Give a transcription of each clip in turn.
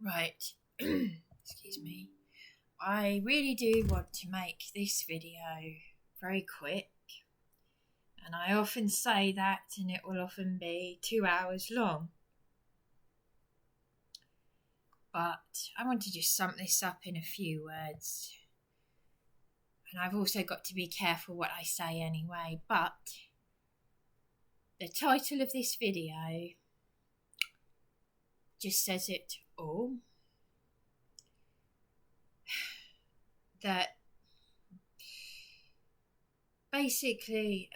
Right, excuse me. I really do want to make this video very quick, and I often say that, and it will often be 2 hours long. But I want to just sum this up in a few words. And I've also got to be careful what I say anyway, but the title of this video just says it all. That basically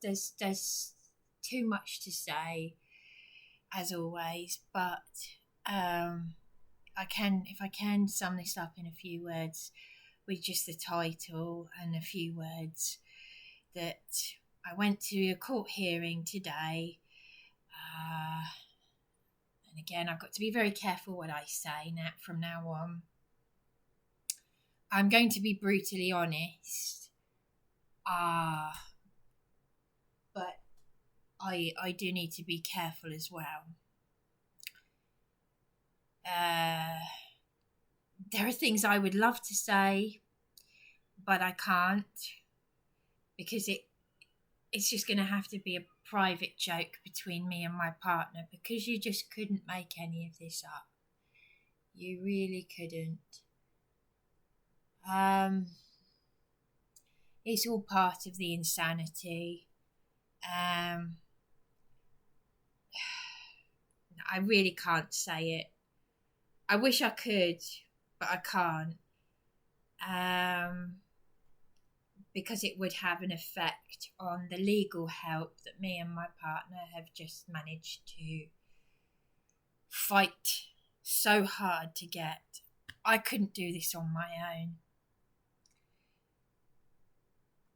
there's too much to say, as always, but if I can sum this up in a few words with just the title and a few words, that I went to a court hearing today, and again I've got to be very careful what I say from now on. I'm going to be brutally honest, but I do need to be careful as well. There are things I would love to say, but I can't, because it's just going to have to be a private joke between me and my partner, because you just couldn't make any of this up. You really couldn't. It's all part of the insanity. I really can't say it. I wish I could, but I can't. Because it would have an effect on the legal help that me and my partner have just managed to fight so hard to get. I couldn't do this on my own.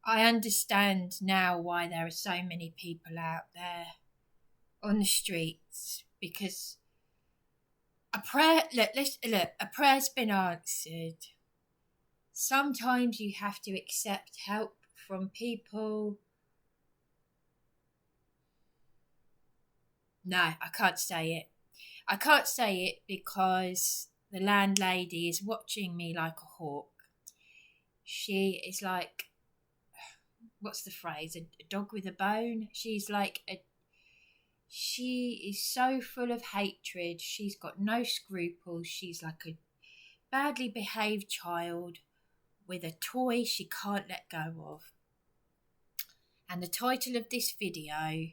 I understand now why there are so many people out there on the streets, because a prayer's been answered. Sometimes you have to accept help from people. No, I can't say it. I can't say it because the landlady is watching me like a hawk. She is like, what's the phrase? A dog with a bone? She is so full of hatred. She's got no scruples. She's like a badly behaved child with a toy she can't let go of. And the title of this video,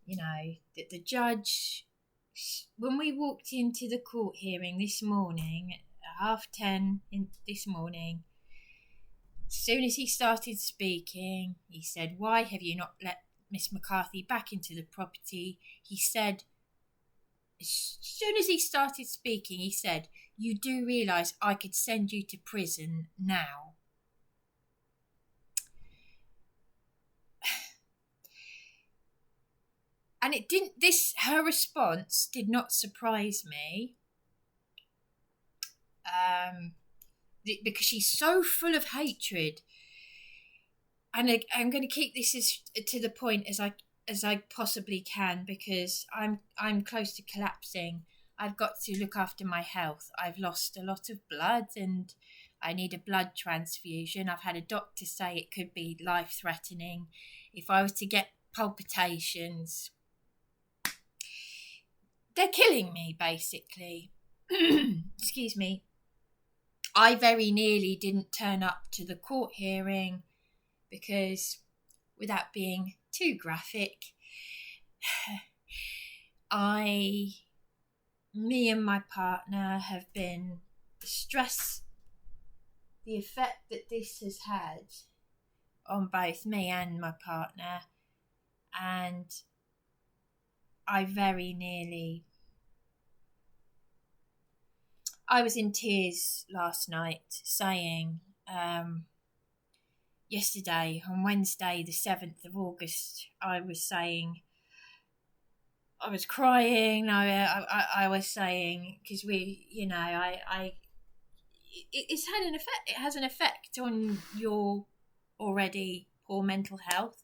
that the judge, when we walked into the court hearing this morning at 10:30 this morning, as soon as he started speaking, he said, "Why have you not let Miss McCarthy back into the property?" He said, as soon as he started speaking, he said, "You do realise I could send you to prison now." And her response did not surprise me. Because she's so full of hatred. And I'm going to keep this to the point as I possibly can, because I'm close to collapsing. I've got to look after my health. I've lost a lot of blood and I need a blood transfusion. I've had a doctor say it could be life-threatening. If I was to get palpitations, they're killing me, basically. Excuse me. I very nearly didn't turn up to the court hearing because, without being too graphic, me and my partner have been stressed. The effect that this has had on both me and my partner, and I was in tears last night, saying, yesterday, on Wednesday, the 7th of August, I was saying, I was crying. I was saying, because it's had an effect. It has an effect on your already poor mental health.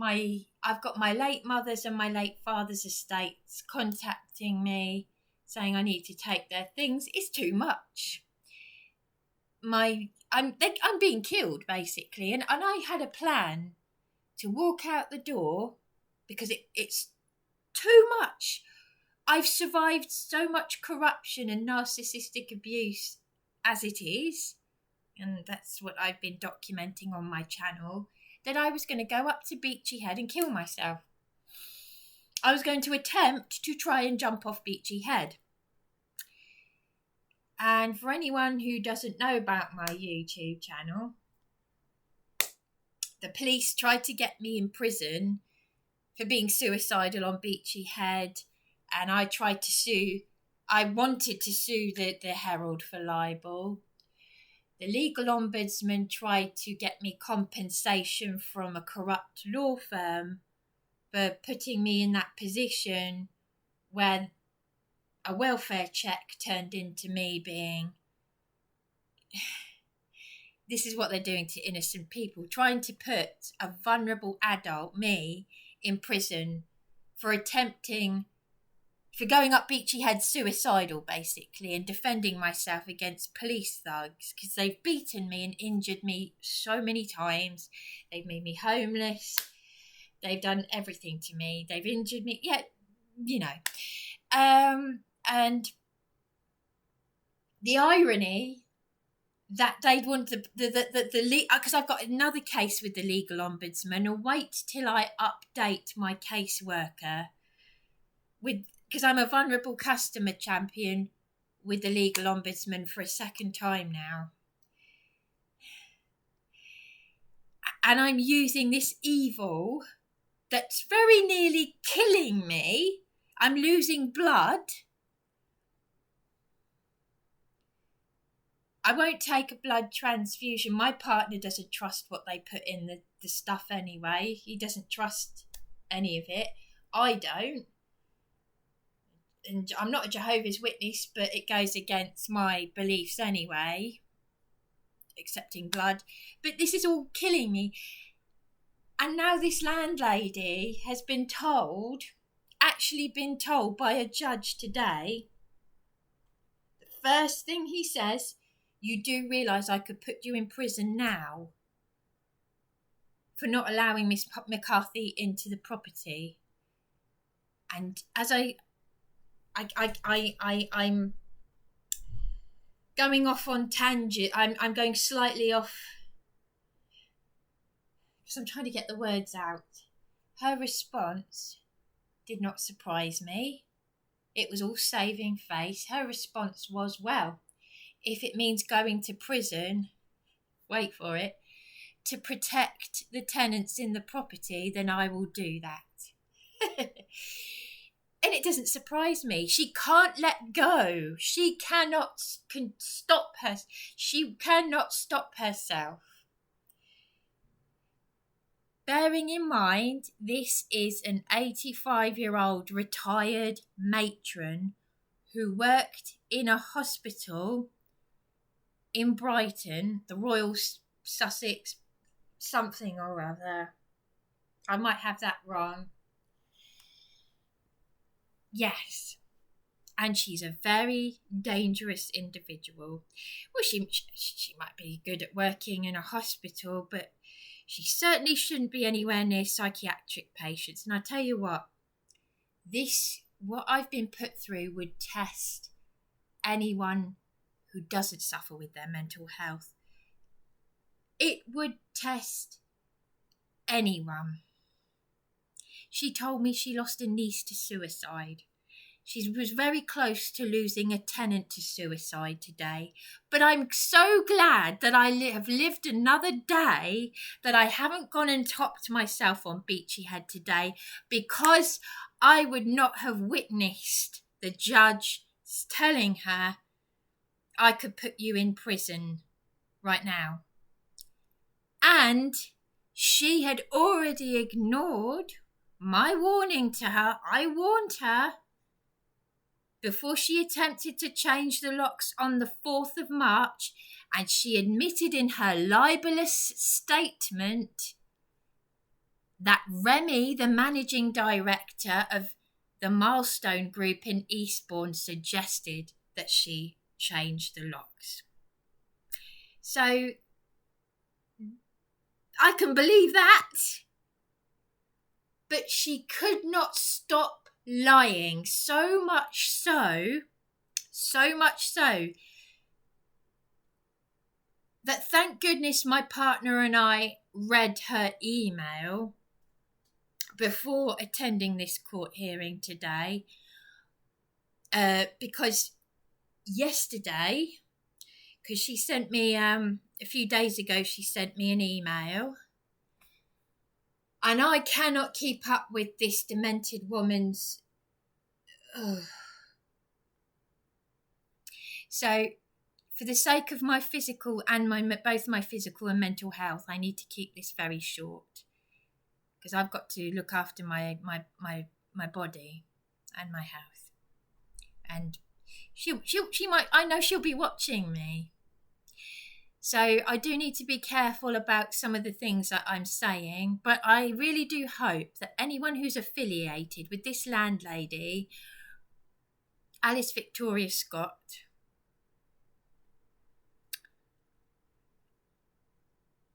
I've got my late mother's and my late father's estates contacting me saying I need to take their things. It's too much. I'm being killed basically, and I had a plan to walk out the door because it's too much. I've survived so much corruption and narcissistic abuse as it is, and that's what I've been documenting on my channel, that I was going to go up to Beachy Head and kill myself. I was going to attempt to try and jump off Beachy Head. And for anyone who doesn't know about my YouTube channel, the police tried to get me in prison for being suicidal on Beachy Head, and I tried to sue. I wanted to sue the Herald for libel. The legal ombudsman tried to get me compensation from a corrupt law firm for putting me in that position where a welfare check turned into me being... This is what they're doing to innocent people, trying to put a vulnerable adult, me, in prison for going up Beachy Head suicidal, basically, and defending myself against police thugs because they've beaten me and injured me so many times. They've made me homeless. They've done everything to me. They've injured me. Yeah, you know. And the irony that they'd want the because I've got another case with the legal ombudsman, or wait till I update my caseworker because I'm a vulnerable customer champion with the legal ombudsman for a second time now. And I'm using this evil that's very nearly killing me. I'm losing blood. I won't take a blood transfusion. My partner doesn't trust what they put in the stuff anyway. He doesn't trust any of it. I don't. And I'm not a Jehovah's Witness, but it goes against my beliefs anyway, accepting blood. But this is all killing me. And now this landlady has been told by a judge today, the first thing he says, you do realise I could put you in prison now for not allowing Miss McCarthy into the property. And as I'm going off on tangent. I'm going slightly off because I'm trying to get the words out. Her response did not surprise me. It was all saving face. Her response was, well, if it means going to prison, wait for it, to protect the tenants in the property, then I will do that. And it doesn't surprise me. She can't let go. She cannot stop her. She cannot stop herself. Bearing in mind, this is an 85-year-old retired matron who worked in a hospital in Brighton, the Royal Sussex something or other. I might have that wrong. Yes. And she's a very dangerous individual. Well, she might be good at working in a hospital, but she certainly shouldn't be anywhere near psychiatric patients. And I tell you what I've been put through would test anyone who doesn't suffer with their mental health. It would test anyone. She told me she lost a niece to suicide. She was very close to losing a tenant to suicide today. But I'm so glad that I have lived another day, that I haven't gone and topped myself on Beachy Head today, because I would not have witnessed the judge telling her, I could put you in prison right now. And she had already ignored my warning to her. I warned her before she attempted to change the locks on the 4th of March, and she admitted in her libelous statement that Remy, the managing director of the Milestone Group in Eastbourne, suggested that she change the locks. So I can believe that. But she could not stop lying, so much so that thank goodness my partner and I read her email before attending this court hearing today, because yesterday, because she sent me, a few days ago, she sent me an email, and I cannot keep up with this demented woman's... So, for the sake of my physical and both my physical and mental health, I need to keep this very short, because I've got to look after my body and my health. And she might, I know she'll be watching me. So I do need to be careful about some of the things that I'm saying, but I really do hope that anyone who's affiliated with this landlady, Alice Victoria Scott,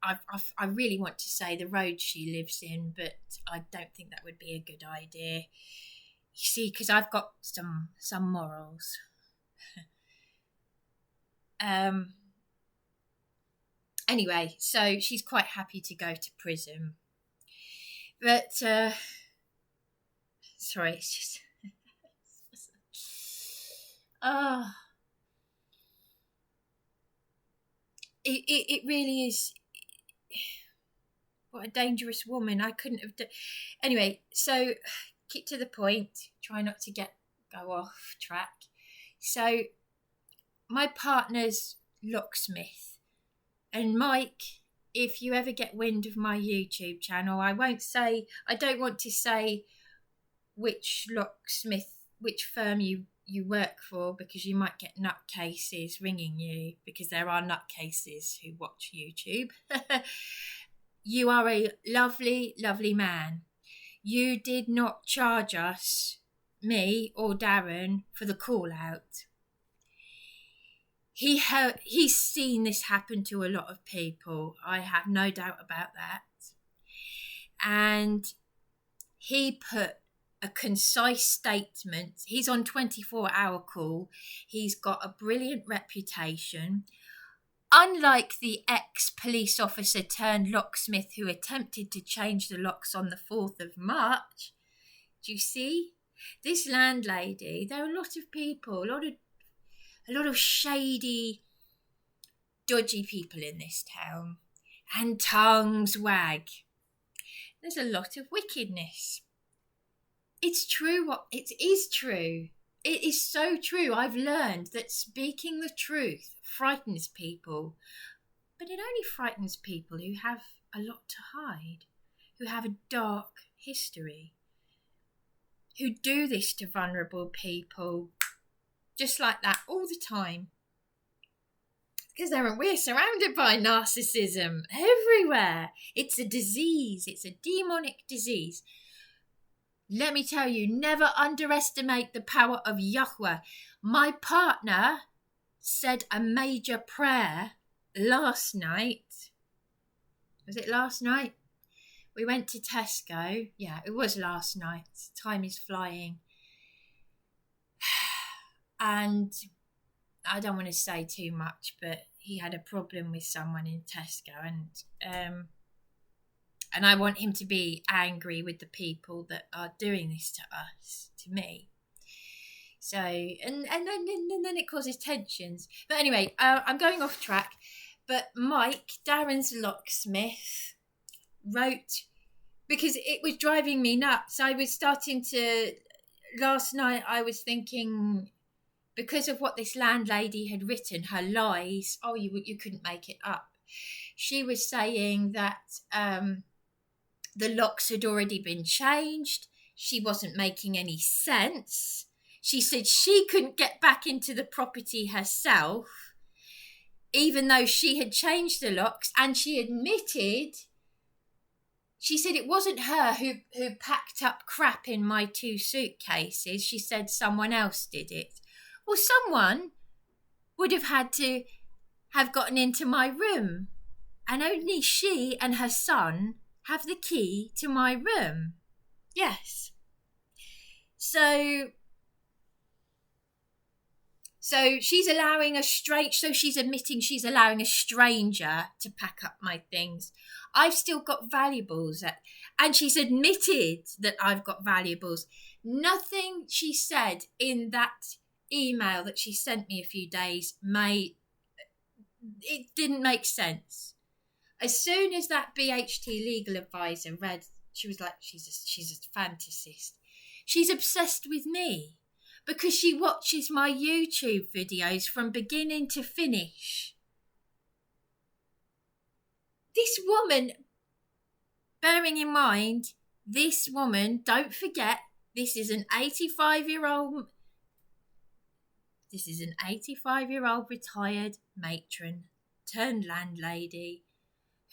I really want to say the road she lives in, but I don't think that would be a good idea. You see, because I've got some morals. Anyway, so she's quite happy to go to prison. But, sorry, it's just... It really is... What a dangerous woman. I couldn't have done... Anyway, so, keep to the point. Try not to go off track. So, my partner's locksmith. And Mike, if you ever get wind of my YouTube channel, I don't want to say which locksmith, which firm you work for, because you might get nutcases ringing you, because there are nutcases who watch YouTube. You are a lovely, lovely man. You did not charge us, me or Darren, for the call out. He's seen this happen to a lot of people. I have no doubt about that. And he put a concise statement. He's on 24-hour call. He's got a brilliant reputation. Unlike the ex-police officer turned locksmith who attempted to change the locks on the 4th of March. Do you see? This landlady, there are a lot of people, a lot of shady, dodgy people in this town, and tongues wag. There's a lot of wickedness. It's true. It is true. It is so true. I've learned that speaking the truth frightens people, but it only frightens people who have a lot to hide, who have a dark history, who do this to vulnerable people just like that all the time. Because we're surrounded by narcissism everywhere. It's a disease. It's a demonic disease. Let me tell you, never underestimate the power of Yahweh. My partner said a major prayer last night. Was it last night? We went to Tesco. Yeah, it was last night. Time is flying. And I don't want to say too much, but he had a problem with someone in Tesco, and I want him to be angry with the people that are doing this to us, to me. So, and then it causes tensions. But anyway, I'm going off track. But Mike, Darren's locksmith, wrote, because it was driving me nuts. Last night I was thinking, because of what this landlady had written, her lies, you couldn't make it up. She was saying that the locks had already been changed. She wasn't making any sense. She said she couldn't get back into the property herself, even though she had changed the locks, and she admitted she said it wasn't her who packed up crap in my 2 suitcases. She said someone else did it. Well, someone would have had to have gotten into my room, and only she and her son have the key to my room. Yes. So she's admitting she's allowing a stranger to pack up my things. I've still got valuables, and she's admitted that I've got valuables. Nothing she said in that email that she sent me a few days it didn't make sense. As soon as that BHT legal advisor read, she was like, she's a fantasist. She's obsessed with me because she watches my YouTube videos from beginning to finish. This woman, bearing in mind, don't forget, this is an 85-year-old retired matron turned landlady,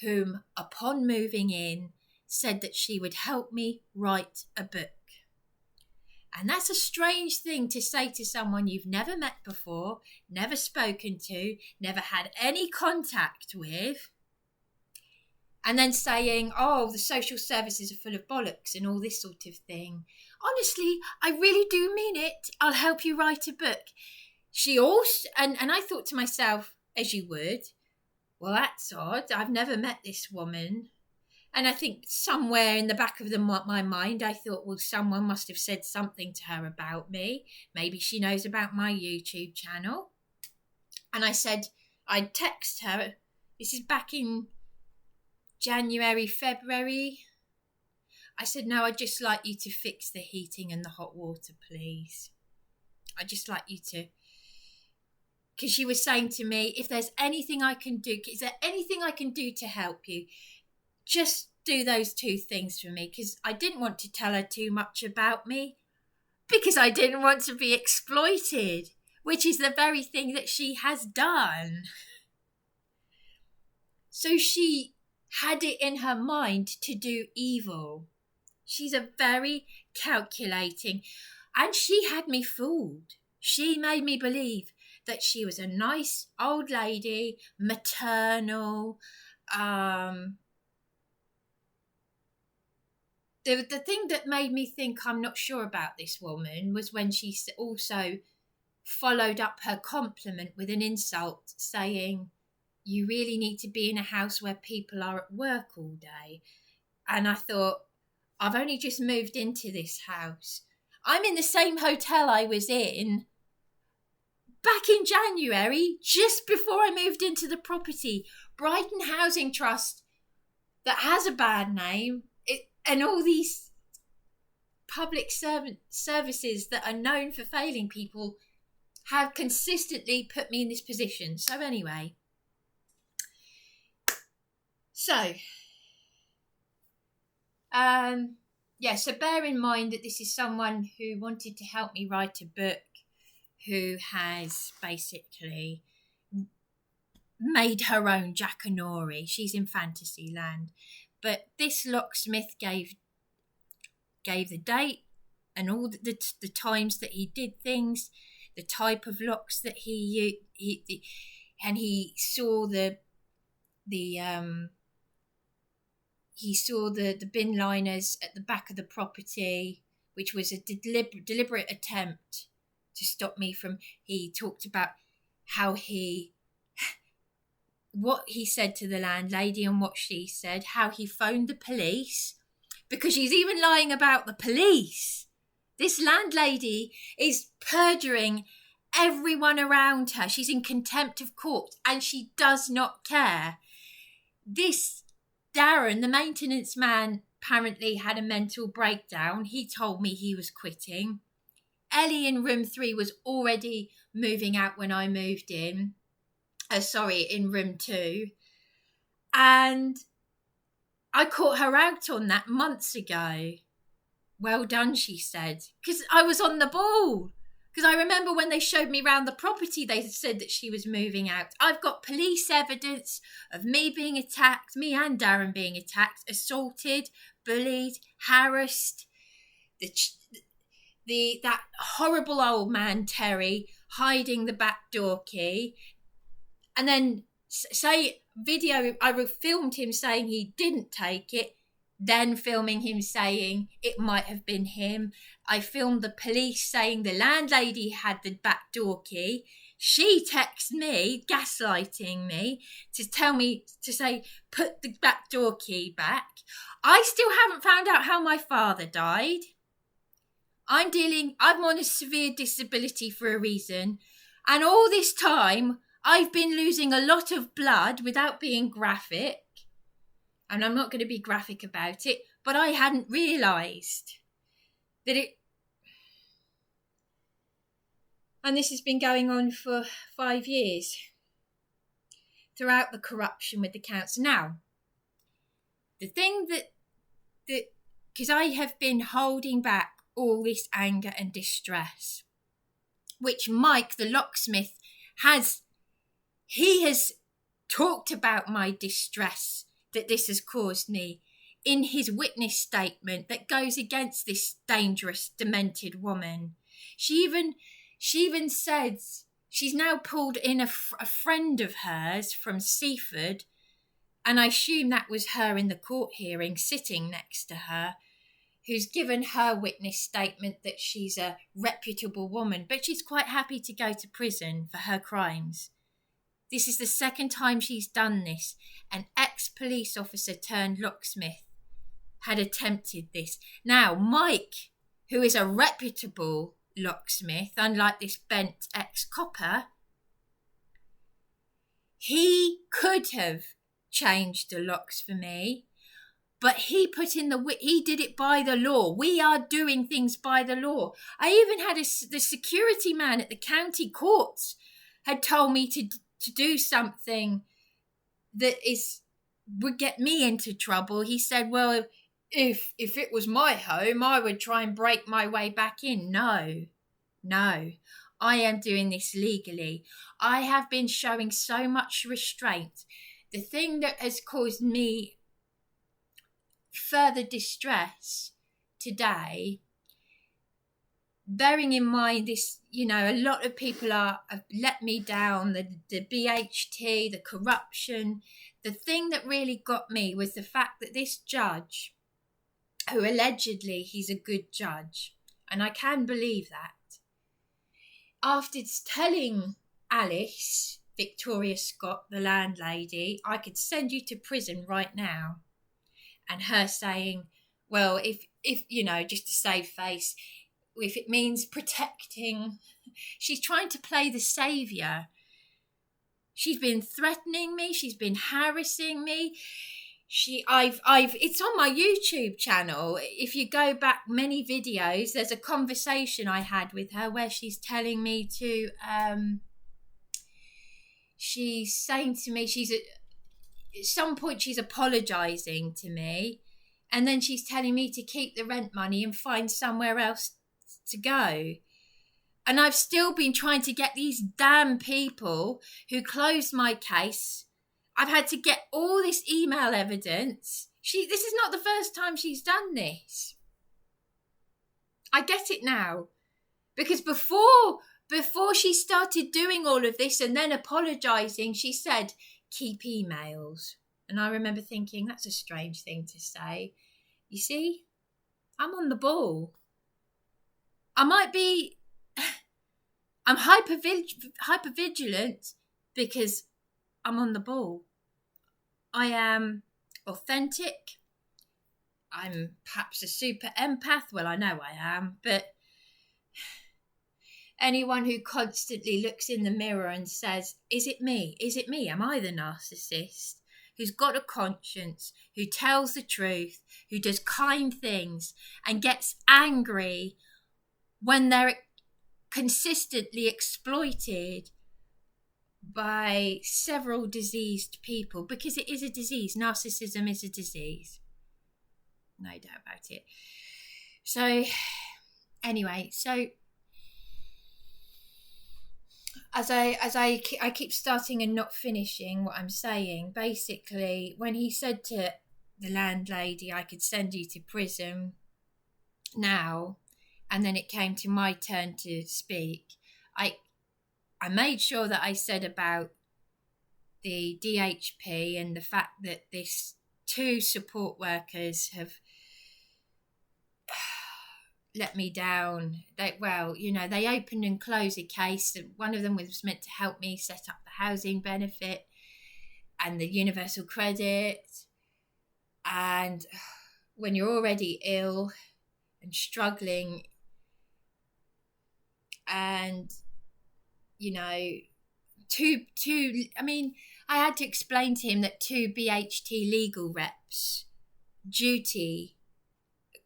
whom, upon moving in, said that she would help me write a book. And that's a strange thing to say to someone you've never met before, never spoken to, never had any contact with, and then saying, oh, the social services are full of bollocks and all this sort of thing. Honestly, I really do mean it. I'll help you write a book. She also, and I thought to myself, as you would, well, that's odd. I've never met this woman. And I think somewhere in the back of my mind, I thought, well, someone must have said something to her about me. Maybe she knows about my YouTube channel. And I said, I'd text her. This is back in January, February. I said, no, I'd just like you to fix the heating and the hot water, please. I'd just like you to... Because she was saying to me, if there's anything I can do, is there anything I can do to help you? Just do those 2 things for me, because I didn't want to tell her too much about me, because I didn't want to be exploited, which is the very thing that she has done. So she had it in her mind to do evil. She's a very calculating, and she had me fooled. She made me believe that she was a nice old lady, maternal. The thing that made me think I'm not sure about this woman was when she also followed up her compliment with an insult, saying, you really need to be in a house where people are at work all day. And I thought, I've only just moved into this house. I'm in the same hotel I was in back in January, just before I moved into the property. Brighton Housing Trust, that has a bad name, and all these public services that are known for failing people have consistently put me in this position. So anyway, so bear in mind that this is someone who wanted to help me write a book, who has basically made her own Jackanory. She's in fantasy land. But this locksmith gave the date and all the times that he did things, the type of locks that he saw the bin liners at the back of the property, which was a deliberate attempt to stop me from. He talked about what he said to the landlady and what she said, how he phoned the police, because she's even lying about the police. This landlady is perjuring everyone around her. She's in contempt of court and she does not care. This Darren, the maintenance man, apparently had a mental breakdown. He told me he was quitting. Ellie in room 3 was already moving out when I moved in. In room 2. And I caught her out on that months ago. Well done, she said, because I was on the ball. Because I remember when they showed me around the property, they said that she was moving out. I've got police evidence of me being attacked, me and Darren being attacked, assaulted, bullied, harassed. That horrible old man, Terry, hiding the back door key. And then I filmed him saying he didn't take it, then filming him saying it might have been him. I filmed the police saying the landlady had the back door key. She texted me, gaslighting me, to say, put the back door key back. I still haven't found out how my father died. I'm on a severe disability for a reason. And all this time, I've been losing a lot of blood without being graphic. And I'm not going to be graphic about it, but I hadn't realised that it... And this has been going on for 5 years, throughout the corruption with the council. Now, the thing that because I have been holding back all this anger and distress, which Mike, the locksmith, has talked about my distress that this has caused me in his witness statement that goes against this dangerous, demented woman. She even says she's now pulled in a friend of hers from Seaford, and I assume that was her in the court hearing sitting next to her, who's given her witness statement that she's a reputable woman, but she's quite happy to go to prison for her crimes. This is the second time she's done this. An ex-police officer turned locksmith had attempted this. Now, Mike, who is a reputable locksmith, unlike this bent ex-copper, he could have changed the locks for me, but he did it by the law. We are doing things by the law. I even had the security man at the county courts had told me to do something that would get me into trouble. He said, well, if it was my home, I would try and break my way back in. No, I am doing this legally. I have been showing so much restraint. The thing that has caused me further distress today, bearing in mind this, a lot of people have let me down, the BHT, the corruption. The thing that really got me was the fact that this judge, who allegedly he's a good judge, and I can believe that, after telling Alice, Victoria Scott, the landlady, I could send you to prison right now, and her saying, well, if just to save face, if it means protecting, she's trying to play the saviour. She's been threatening me. She's been harassing me. It's on my YouTube channel. If you go back many videos, there's a conversation I had with her where she's telling me to, she's saying to me, at some point she's apologising to me, and then she's telling me to keep the rent money and find somewhere else to go. And I've still been trying to get these damn people who closed my case. I've had to get all this email evidence. This is not the first time she's done this. I get it now. Because before she started doing all of this and then apologising, she said, keep emails. And I remember thinking, that's a strange thing to say. You see, I'm on the ball. I'm hypervigilant because I'm on the ball. I am authentic. I'm perhaps a super empath. Well, I know I am, but anyone who constantly looks in the mirror and says, is it me? Is it me? Am I the narcissist? Who's got a conscience, who tells the truth, who does kind things and gets angry when they're consistently exploited by several diseased people, because it is a disease. Narcissism is a disease. No doubt about it. So, anyway, I keep starting and not finishing what I'm saying. Basically, when he said to the landlady, I could send you to prison now, and then it came to my turn to speak, I made sure that I said about the DHP and the fact that this two support workers have let me down. They opened and closed a case. One of them was meant to help me set up the housing benefit and the universal credit. And when you're already ill and struggling, and I had to explain to him that two BHT legal reps,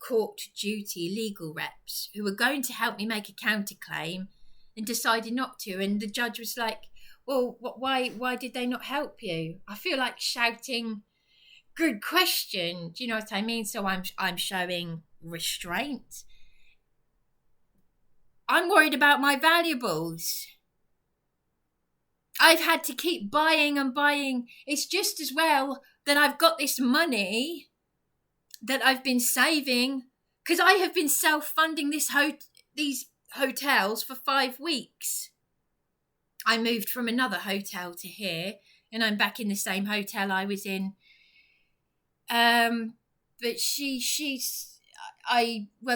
court duty legal reps, who were going to help me make a counterclaim and decided not to. And the judge was like, well, why did they not help you? I feel like shouting, good question. Do you know what I mean? So I'm showing restraint. I'm worried about my valuables. I've had to keep buying and buying. It's just as well that I've got this money that I've been saving, because I have been self-funding these hotels for 5 weeks. I moved from another hotel to here, and I'm back in the same hotel I was in. But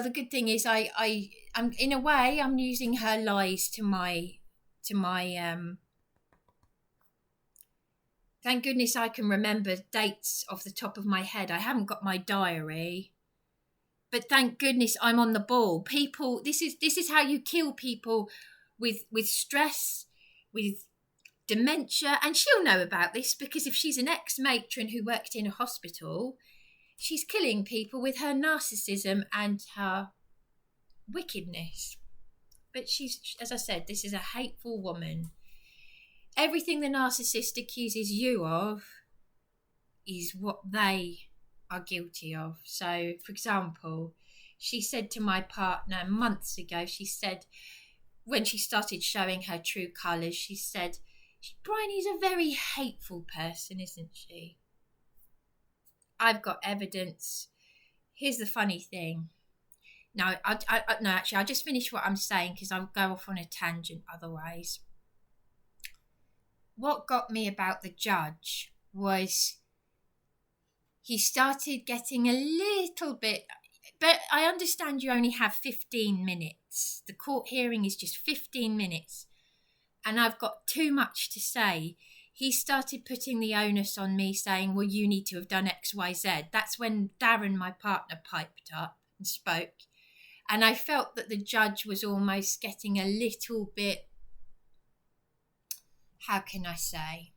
the good thing is I'm in a way I'm using her lies to my thank goodness I can remember dates off the top of my head. I haven't got my diary, but thank goodness I'm on the ball. People, this is how you kill people with stress, with dementia, and she'll know about this because if she's an ex-matron who worked in a hospital, she's killing people with her narcissism and her wickedness. But she's, as I said, this is a hateful woman. Everything the narcissist accuses you of is what they are guilty of. So, for example, she said to my partner months ago, she said, when she started showing her true colours, she said, Bryony's a very hateful person, isn't she? I've got evidence. Here's the funny thing. No, I'll just finish what I'm saying because I'll go off on a tangent otherwise. What got me about the judge was he started getting a little bit, but I understand you only have 15 minutes. The court hearing is just 15 minutes, and I've got too much to say. He started putting the onus on me, saying, well, you need to have done X, Y, Z. That's when Darren, my partner, piped up and spoke. And I felt that the judge was almost getting a little bit, how can I say,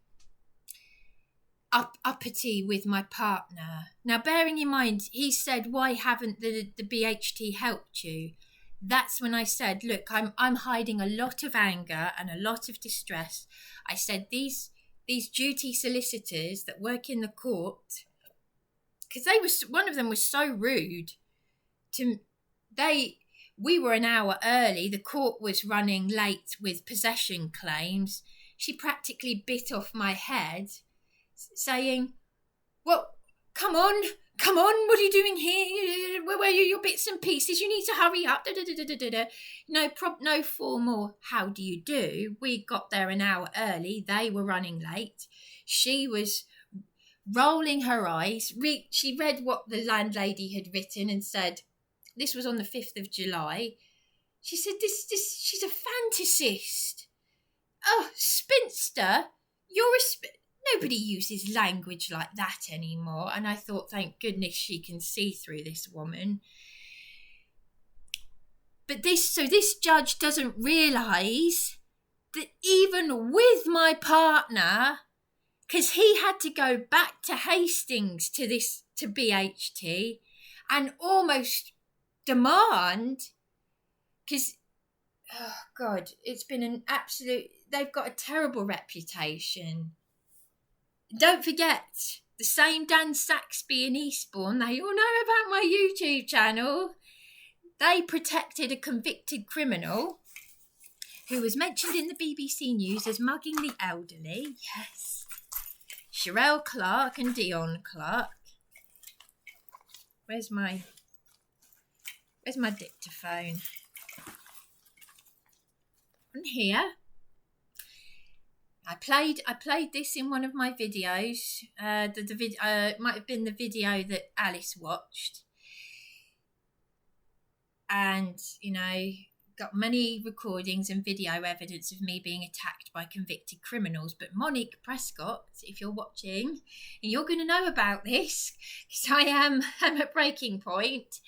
uppity with my partner. Now, bearing in mind, he said, why haven't the BHT helped you? That's when I said, look, I'm hiding a lot of anger and a lot of distress. I said, these duty solicitors that work in the court, because one of them was so rude we were an hour early. The court was running late with possession claims. She practically bit off my head, saying, well, come on, what are you doing here? Where were you? Your bits and pieces, you need to hurry up. No formal how do you do. We got there an hour early. They were running late. She was rolling her eyes. She read what the landlady had written and said, this was on the 5th of July. She said, she's a fantasist. Oh, spinster, nobody uses language like that anymore. And I thought, thank goodness she can see through this woman. But this judge doesn't realise that even with my partner, because he had to go back to Hastings to BHT and almost demand, because, oh God, it's been an absolute, they've got a terrible reputation. Don't forget, the same Dan Saxby in Eastbourne, they all know about my YouTube channel. They protected a convicted criminal who was mentioned in the BBC News as mugging the elderly. Yes. Sherelle Clark and Dion Clark. Where's my dictaphone? And here. I played this in one of my videos. It might have been the video that Alice watched. And, got many recordings and video evidence of me being attacked by convicted criminals. But Monique Prescott, if you're watching, you're going to know about this, because I am at breaking point.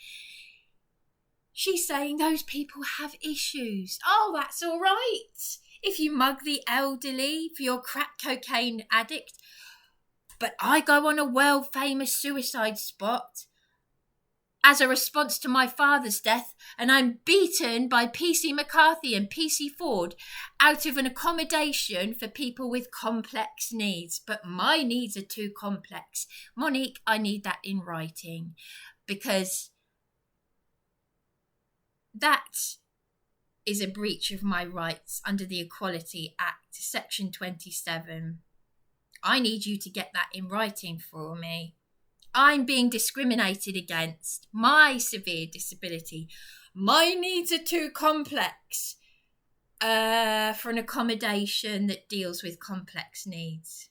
She's saying those people have issues. Oh, that's all right. If you mug the elderly for your crack cocaine addict. But I go on a world famous suicide spot as a response to my father's death, and I'm beaten by PC McCarthy and PC Ford out of an accommodation for people with complex needs. But my needs are too complex. Monique, I need that in writing, because that is a breach of my rights under the Equality Act, Section 27. I need you to get that in writing for me. I'm being discriminated against. My severe disability. My needs are too complex for an accommodation that deals with complex needs.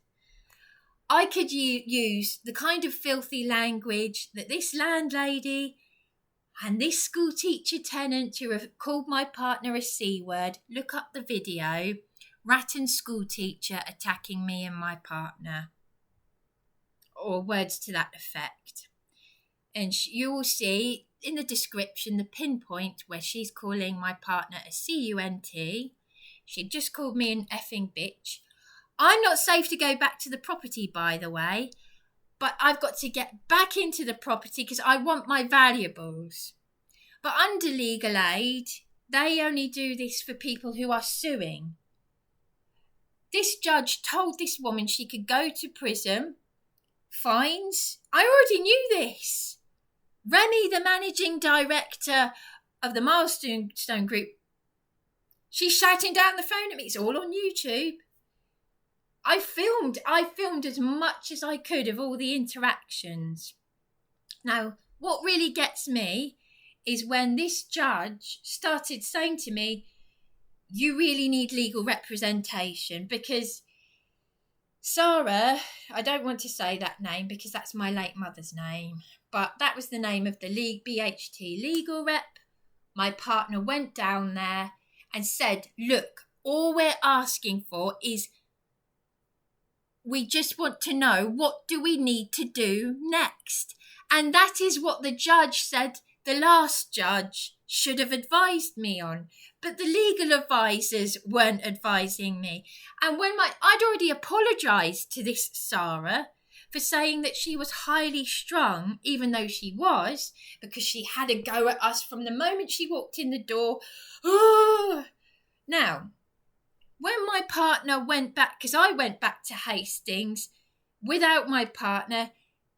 I could use the kind of filthy language that this landlady and this school teacher tenant who have called my partner a C-word. Look up the video. Rattan school teacher attacking me and my partner. Or words to that effect. And you will see in the description the pinpoint where she's calling my partner a C-U-N-T. She just called me an effing bitch. I'm not safe to go back to the property, by the way, but I've got to get back into the property because I want my valuables. But under legal aid, they only do this for people who are suing. This judge told this woman she could go to prison. Fines. I already knew this. Remy, the managing director of the Milestone Group, she's shouting down the phone at me. It's all on YouTube. I filmed as much as I could of all the interactions. Now, what really gets me is when this judge started saying to me, you really need legal representation, because Sarah, I don't want to say that name because that's my late mother's name, but that was the name of the BHT legal rep. My partner went down there and said, look, all we're asking for is we just want to know, what do we need to do next? And that is what the judge said the last judge should have advised me on. But the legal advisors weren't advising me. And I'd already apologised to this Sarah for saying that she was highly strung, even though she was, because she had a go at us from the moment she walked in the door. Now, when my partner went back, because I went back to Hastings without my partner,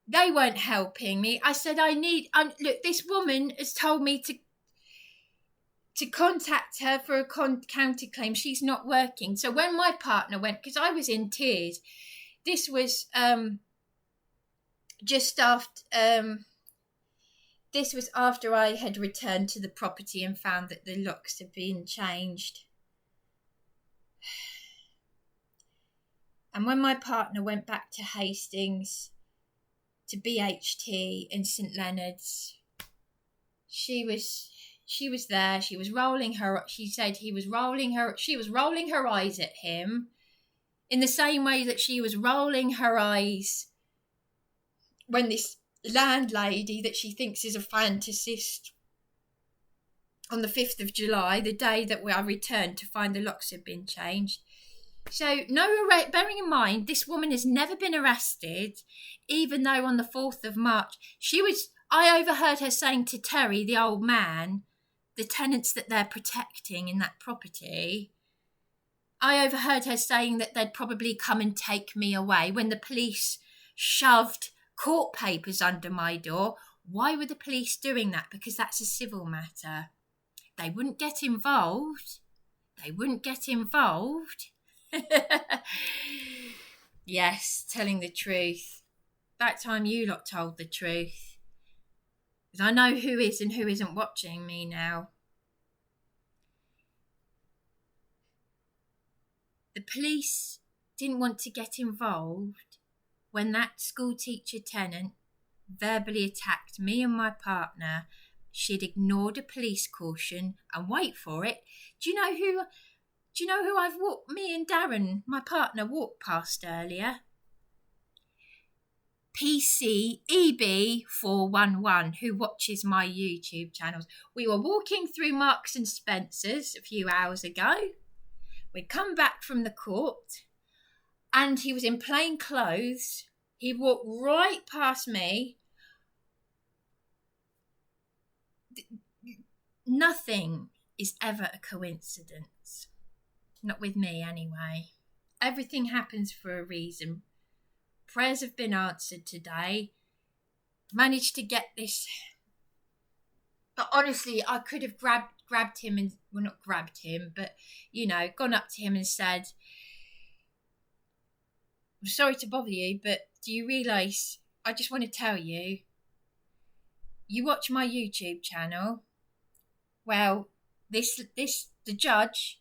they weren't helping me. I said, look, this woman has told me to contact her for a counterclaim. She's not working. So when my partner went, because I was in tears, this was this was after I had returned to the property and found that the locks had been changed. And when my partner went back to Hastings, to BHT in St Leonard's, she was there. She was rolling her. She said she was rolling her eyes at him, in the same way that she was rolling her eyes when this landlady that she thinks is a fantasist, on the 5th of July, the day that I returned to find the locks had been changed. So, bearing in mind, this woman has never been arrested, even though on the 4th of March, I overheard her saying to Terry, the old man, the tenants that they're protecting in that property, I overheard her saying that they'd probably come and take me away when the police shoved court papers under my door. Why were the police doing that? Because that's a civil matter. They wouldn't get involved they wouldn't get involved. Yes, telling the truth. That time you lot told the truth. Because I know who is and who isn't watching me now. The police didn't want to get involved when that school teacher tenant verbally attacked me and my partner. She'd ignored a police caution, and wait for it. Do you know who I've walked? Me and Darren, my partner, walked past earlier. PCEB411, who watches my YouTube channels. We were walking through Marks and Spencer's a few hours ago. We'd come back from the court, and he was in plain clothes. He walked right past me. Nothing is ever a coincidence. Not with me, anyway. Everything happens for a reason. Prayers have been answered today. Managed to get this. But honestly, I could have grabbed him and, well, not grabbed him, but, gone up to him and said, I'm sorry to bother you, but do you realise, I just want to tell you, you watch my YouTube channel. Well, the judge,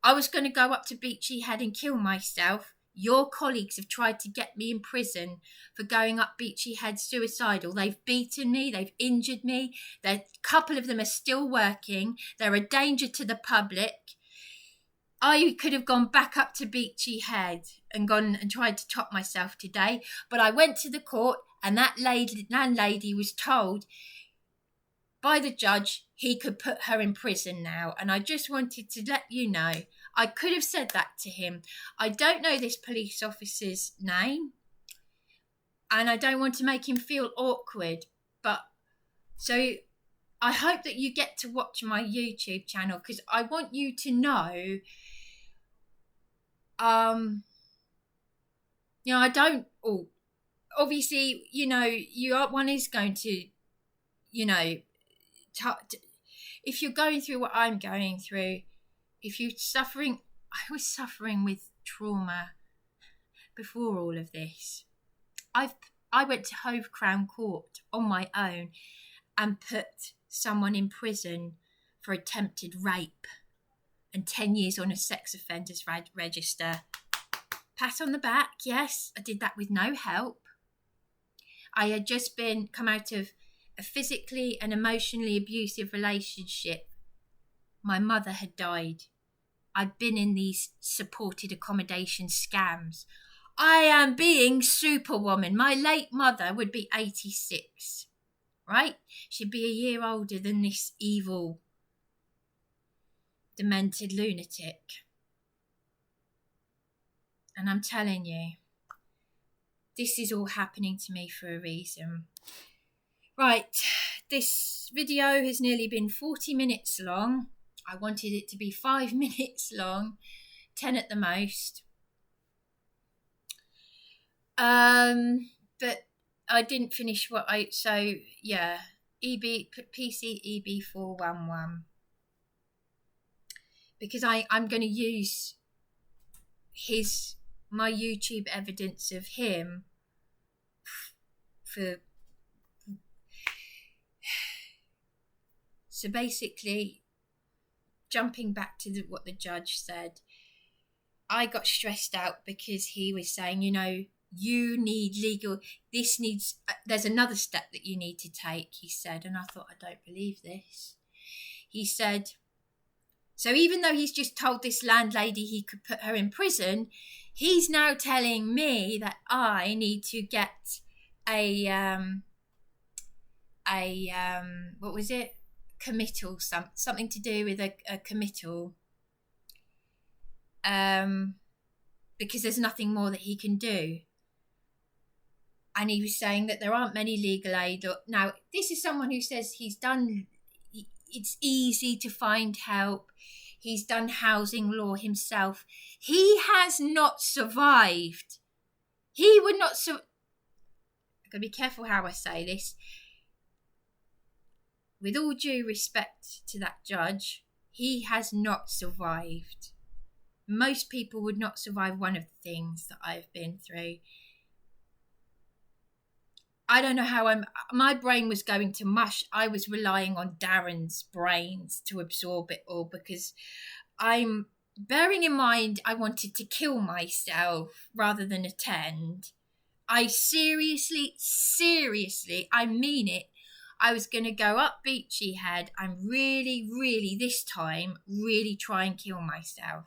I was going to go up to Beachy Head and kill myself. Your colleagues have tried to get me in prison for going up Beachy Head suicidal. They've beaten me. They've injured me. A couple of them are still working. They're a danger to the public. I could have gone back up to Beachy Head and gone and tried to chop myself today. But I went to the court, and that landlady was told by the judge he could put her in prison now. And I just wanted to let you know, I could have said that to him. I don't know this police officer's name, and I don't want to make him feel awkward. But so I hope that you get to watch my YouTube channel, because I want you to know, I don't, obviously, one is going to, if you're going through what I'm going through, if you're suffering, I was suffering with trauma before all of this. I went to Hove Crown Court on my own and put someone in prison for attempted rape and 10 years on a sex offenders register. Pat on the back, yes, I did that with no help. I had just come out of a physically and emotionally abusive relationship. My mother had died. I'd been in these supported accommodation scams. I am being superwoman. My late mother would be 86, right? She'd be a year older than this evil, demented lunatic. And I'm telling you, this is all happening to me for a reason. Right, this video has nearly been 40 minutes long. I wanted it to be 5 minutes long, 10 at the most. But I didn't finish PC EB411. Because I'm going to use my YouTube evidence of him for. So basically, jumping back to what the judge said, I got stressed out because he was saying, you need there's another step that you need to take, he said. And I thought, I don't believe this. He said, so even though he's just told this landlady he could put her in prison, he's now telling me that I need to get what was it? Committal, something to do with a committal, because there's nothing more that he can do. And he was saying that there aren't many legal aid. Now, this is someone who says it's easy to find help. He's done housing law himself. He has not survived. He would not I've got to be careful how I say this. With all due respect to that judge, He has not survived. Most people would not survive one of the things that I've been through. I don't know how my brain was going to mush. I was relying on Darren's brains to absorb it all, because I'm bearing in mind I wanted to kill myself rather than attend. I seriously, I mean it. I was going to go up Beachy Head and really, this time, really try and kill myself.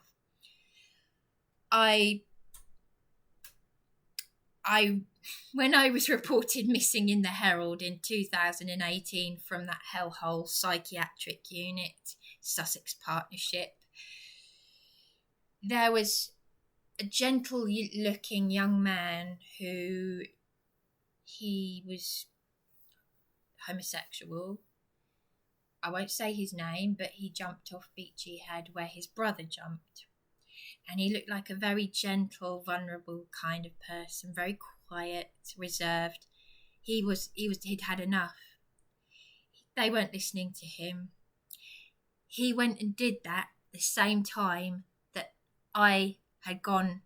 When I was reported missing in the Herald in 2018 from that hellhole psychiatric unit, Sussex Partnership, there was a gentle-looking young man who he was homosexual. I won't say his name, but he jumped off Beachy Head where his brother jumped. And he looked like a very gentle, vulnerable kind of person, very quiet, reserved. He'd had enough. They weren't listening to him. He went and did that the same time that I had gone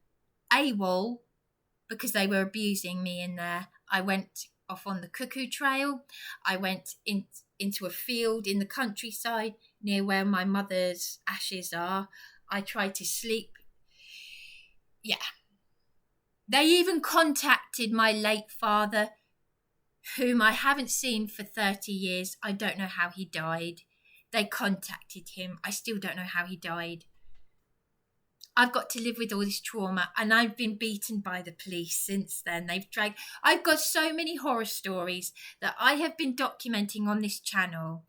AWOL because they were abusing me in there. I went off on the cuckoo trail. I went into a field in the countryside near where my mother's ashes are. I tried to sleep. Yeah. They even contacted my late father, whom I haven't seen for 30 years. I don't know how he died. They contacted him. I still don't know how he died. I've got to live with all this trauma, and I've been beaten by the police since then. I've got so many horror stories that I have been documenting on this channel.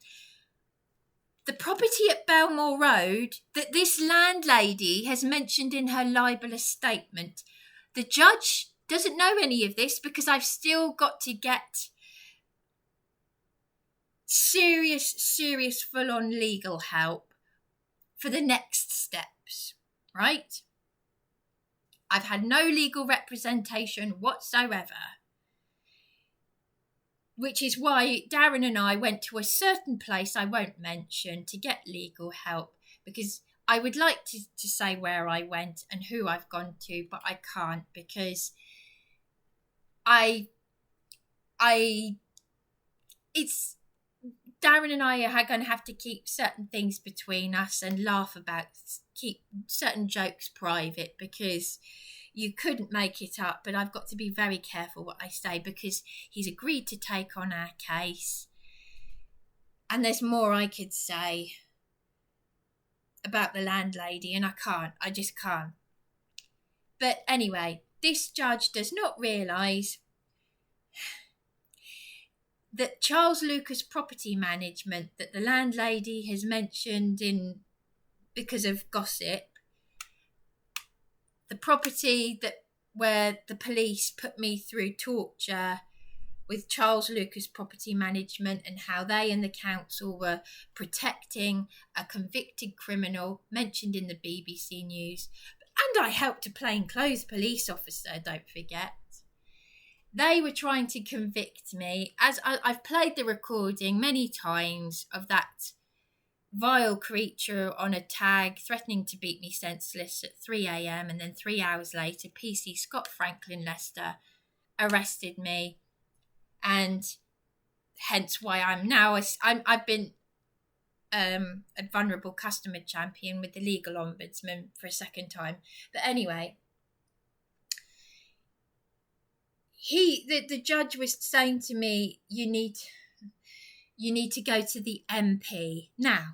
The property at Belmore Road that this landlady has mentioned in her libelous statement, the judge doesn't know any of this because I've still got to get serious full-on legal help for the next steps, right? I've had no legal representation whatsoever, which is why Darren and I went to a certain place I won't mention to get legal help, because I would like to say where I went and who I've gone to, but I can't because it's Darren and I are going to have to keep certain things between us and keep certain jokes private, because you couldn't make it up. But I've got to be very careful what I say because he's agreed to take on our case. And there's more I could say about the landlady, and I just can't. But anyway, this judge does not realise that Charles Lucas Property Management that the landlady has mentioned because of gossip, the property where the police put me through torture with Charles Lucas Property Management, and how they and the council were protecting a convicted criminal mentioned in the BBC News. And I helped a plainclothes police officer, don't forget. They were trying to convict me, as I've played the recording many times of that vile creature on a tag threatening to beat me senseless at 3 a.m. and then 3 hours later, PC Scott Franklin Lester arrested me, and hence why I've been a vulnerable customer champion with the legal ombudsman for a second time. But anyway, the judge was saying to me, you need to go to the MP. Now,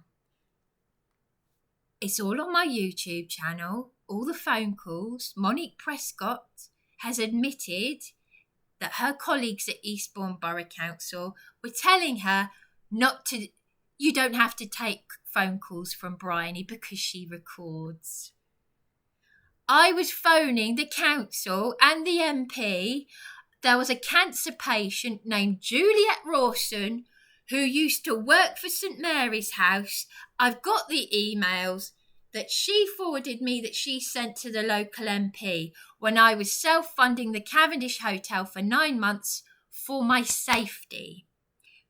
it's all on my YouTube channel, all the phone calls. Monique Prescott has admitted that her colleagues at Eastbourne Borough Council were telling her you don't have to take phone calls from Bryony because she records. I was phoning the council and the MP. There was a cancer patient named Juliet Rawson who used to work for St Mary's House. I've got the emails that she forwarded me that she sent to the local MP when I was self-funding the Cavendish Hotel for 9 months for my safety,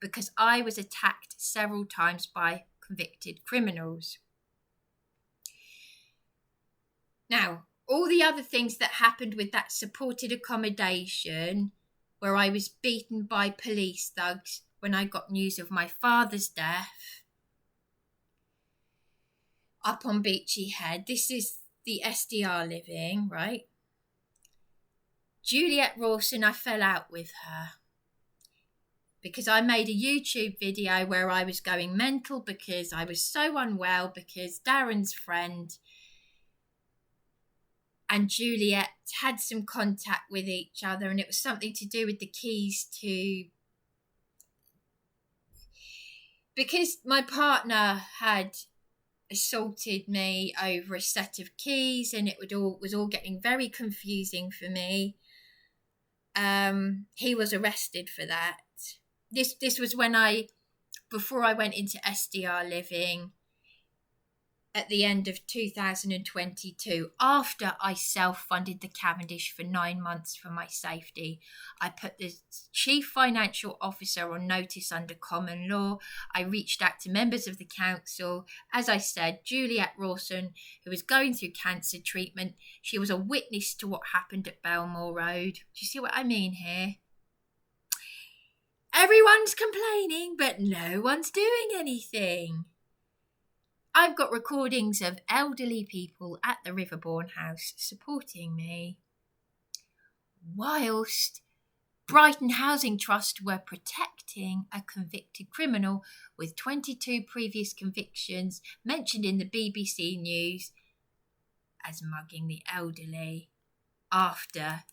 because I was attacked several times by convicted criminals. Now, all the other things that happened with that supported accommodation, where I was beaten by police thugs when I got news of my father's death up on Beachy Head. This is the SDR living, right? Juliet Rawson, I fell out with her because I made a YouTube video where I was going mental because I was so unwell, because Darren's friend and Juliet had some contact with each other, and it was something to do with the keys to... Because my partner had assaulted me over a set of keys, and it was all getting very confusing for me. He was arrested for that. This was before I went into SDR living at the end of 2022, after I self-funded the Cavendish for 9 months for my safety. I put the chief financial officer on notice under common law. I reached out to members of the council. As I said, Juliet Rawson, who was going through cancer treatment, she was a witness to what happened at Belmore Road. Do you see what I mean here? Everyone's complaining, but no one's doing anything. I've got recordings of elderly people at the Riverbourne house supporting me, whilst Brighton Housing Trust were protecting a convicted criminal with 22 previous convictions mentioned in the BBC News as mugging the elderly after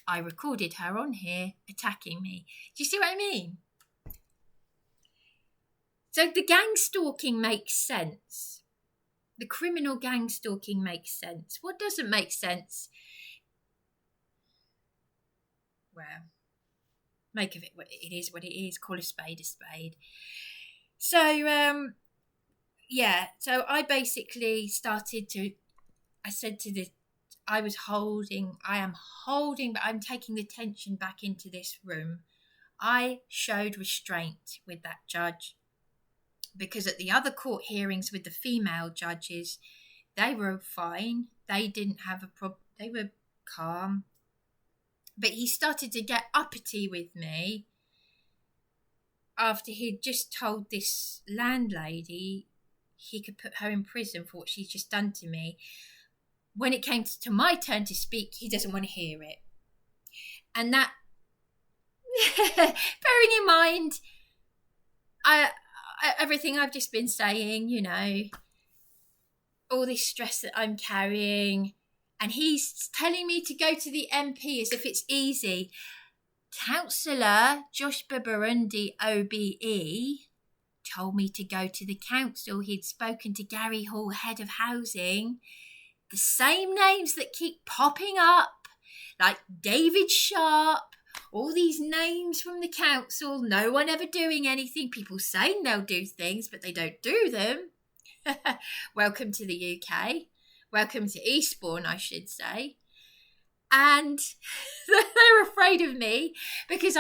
I recorded her on here attacking me. Do you see what I mean? So the gang stalking makes sense. The criminal gang stalking makes sense. What doesn't make sense? Well, make of it what it is, what it is. Call a spade a spade. So, so I basically I said to I am holding, but I'm taking the tension back into this room. I showed restraint with that judge, because at the other court hearings with the female judges, they were fine. They didn't have a problem. They were calm. But he started to get uppity with me after he'd just told this landlady he could put her in prison for what she's just done to me. When it came to my turn to speak, he doesn't want to hear it. And that, bearing in mind, everything I've just been saying, all this stress that I'm carrying, and he's telling me to go to the MP as if it's easy. Councillor Josh Babarundi OBE told me to go to the council. He'd spoken to Gary Hall, head of housing. The same names that keep popping up, like David Sharp, all these names from the council, no one ever doing anything. People saying they'll do things, but they don't do them. Welcome to the UK. Welcome to Eastbourne, I should say. And they're afraid of me because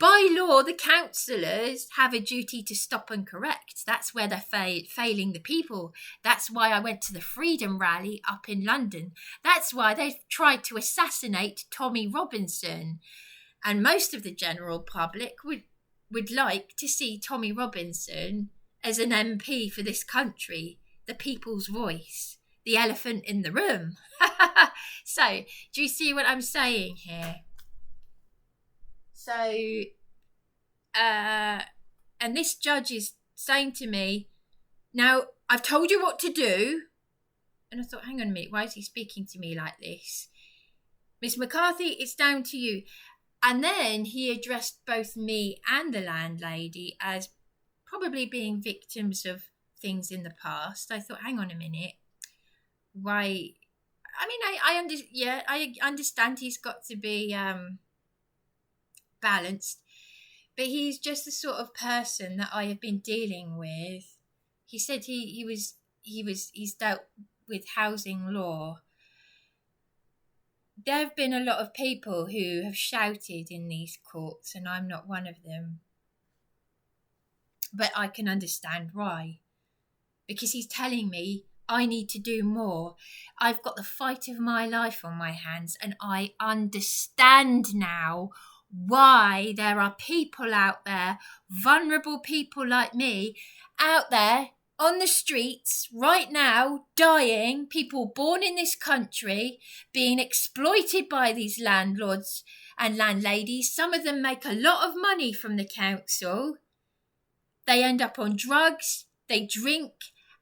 by law, the councillors have a duty to stop and correct. That's where they're failing the people. That's why I went to the Freedom Rally up in London. That's why they've tried to assassinate Tommy Robinson. And most of the general public would like to see Tommy Robinson as an MP for this country, the people's voice, the elephant in the room. So, do you see what I'm saying here? So, and this judge is saying to me, now, I've told you what to do. And I thought, hang on a minute, why is he speaking to me like this? Miss McCarthy, it's down to you. And then he addressed both me and the landlady as probably being victims of things in the past. I thought, hang on a minute, why? I mean, I understand he's got to be balanced, but he's just the sort of person that I have been dealing with. He said he's dealt with housing law. There have been a lot of people who have shouted in these courts, and I'm not one of them. But I can understand why. Because he's telling me I need to do more. I've got the fight of my life on my hands, and I understand now why there are people out there, vulnerable people like me, out there on the streets right now, dying, people born in this country, being exploited by these landlords and landladies. Some of them make a lot of money from the council. They end up on drugs, they drink,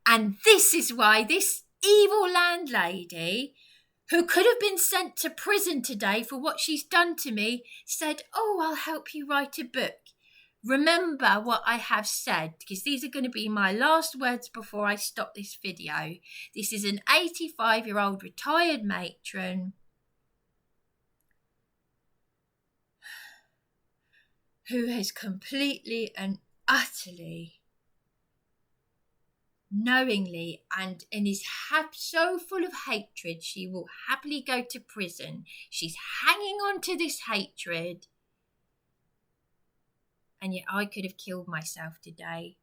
and this is why this evil landlady, who could have been sent to prison today for what she's done to me, said, "Oh, I'll help you write a book." Remember what I have said, because these are going to be my last words before I stop this video. This is an 85-year-old retired matron who has completely and utterly, knowingly, and is so full of hatred, she will happily go to prison. She's hanging on to this hatred. And yet I could have killed myself today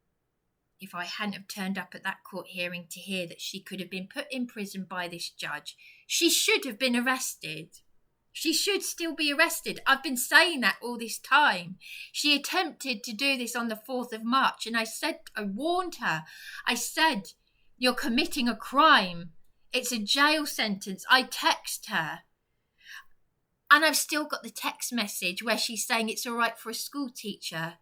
if I hadn't have turned up at that court hearing to hear that she could have been put in prison by this judge. She should have been arrested. She should still be arrested. I've been saying that all this time. She attempted to do this on the 4th of March, and I warned her. I said, "You're committing a crime. It's a jail sentence." I text her. And I've still got the text message where she's saying it's all right for a school teacher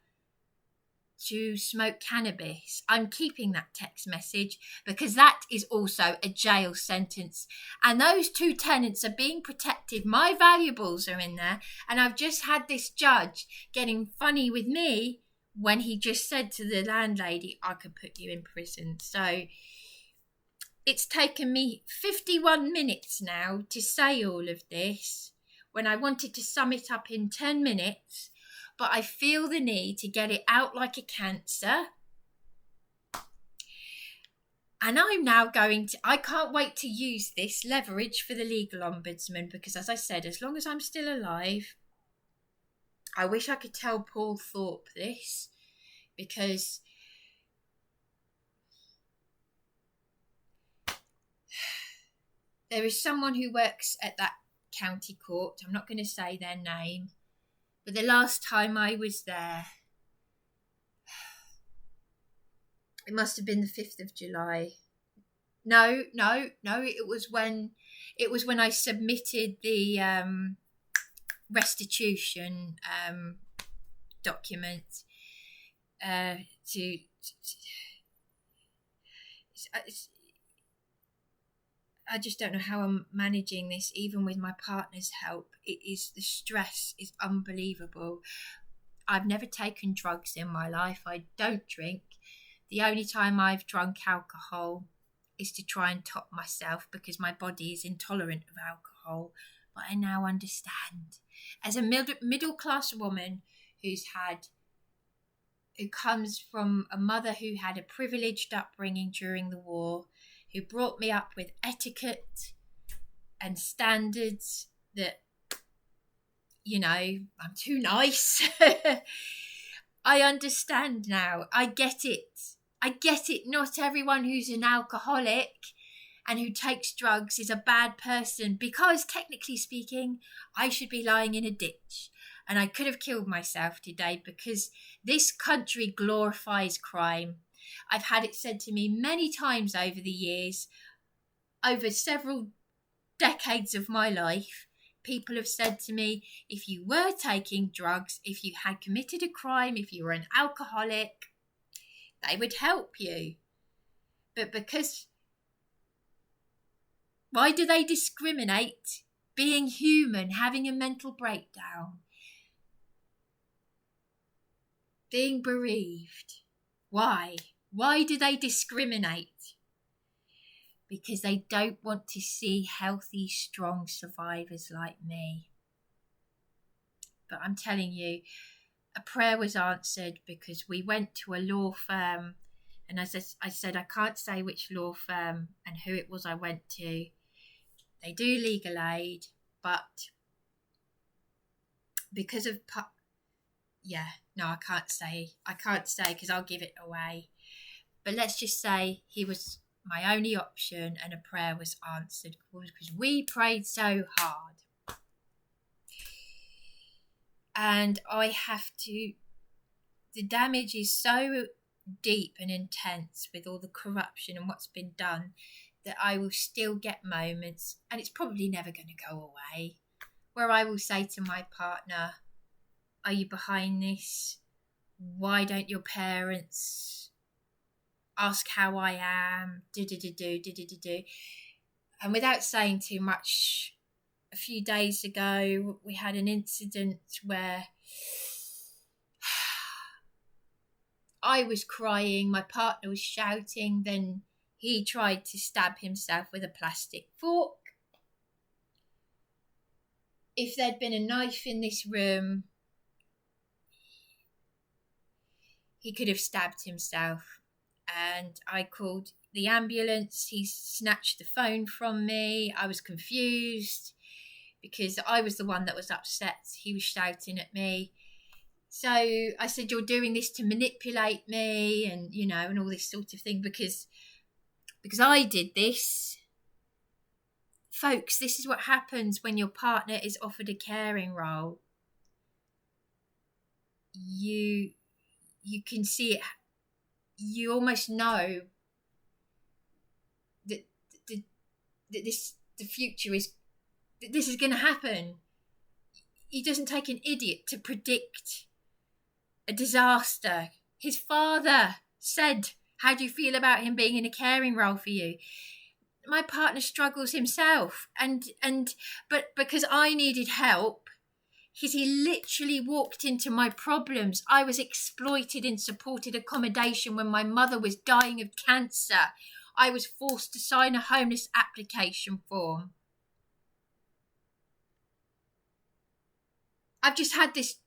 to smoke cannabis. I'm keeping that text message because that is also a jail sentence. And those 2 tenants are being protected. My valuables are in there. And I've just had this judge getting funny with me when he just said to the landlady, "I could put you in prison." So it's taken me 51 minutes now to say all of this, when I wanted to sum it up in 10 minutes, but I feel the need to get it out like a cancer. And I'm now I can't wait to use this leverage for the legal ombudsman, because as I said, as long as I'm still alive, I wish I could tell Paul Thorpe this, because there is someone who works at that county court. I'm not going to say their name, but the last time I was there, it must have been the 5th of July. No, it was when I submitted the restitution document to I just don't know how I'm managing this, even with my partner's help. The stress is unbelievable. I've never taken drugs in my life. I don't drink. The only time I've drunk alcohol is to try and top myself, because my body is intolerant of alcohol. But I now understand. As a middle class woman who comes from a mother who had a privileged upbringing during the war, who brought me up with etiquette and standards that, I'm too nice. I understand now. I get it. Not everyone who's an alcoholic and who takes drugs is a bad person, because technically speaking, I should be lying in a ditch. And I could have killed myself today, because this country glorifies crime. I've had it said to me many times over the years, over several decades of my life. People have said to me, if you were taking drugs, if you had committed a crime, if you were an alcoholic, they would help you. But why do they discriminate? Being human, having a mental breakdown, being bereaved. Why? Why do they discriminate? Because they don't want to see healthy, strong survivors like me. But I'm telling you, a prayer was answered, because we went to a law firm, and as I said, I can't say which law firm and who it was I went to. They do legal aid, but because of I can't say because I'll give it away. But let's just say he was my only option, and a prayer was answered because we prayed so hard. And the damage is so deep and intense with all the corruption and what's been done that I will still get moments, and it's probably never going to go away, where I will say to my partner, are you behind this? Why don't your parents ask how I am? And without saying too much, a few days ago we had an incident where I was crying, my partner was shouting, then he tried to stab himself with a plastic fork. If there'd been a knife in this room, he could have stabbed himself. And I called the ambulance. He snatched the phone from me. I was confused because I was the one that was upset. He was shouting at me. So I said, you're doing this to manipulate me, and and all this sort of thing because I did this. Folks, this is what happens when your partner is offered a caring role. You can see it. You almost know that the future is, this is going to happen. It doesn't take an idiot to predict a disaster. His father said, how do you feel about him being in a caring role for you? My partner struggles himself, but because I needed help, because he literally walked into my problems. I was exploited in supported accommodation when my mother was dying of cancer. I was forced to sign a homeless application form. I've just had this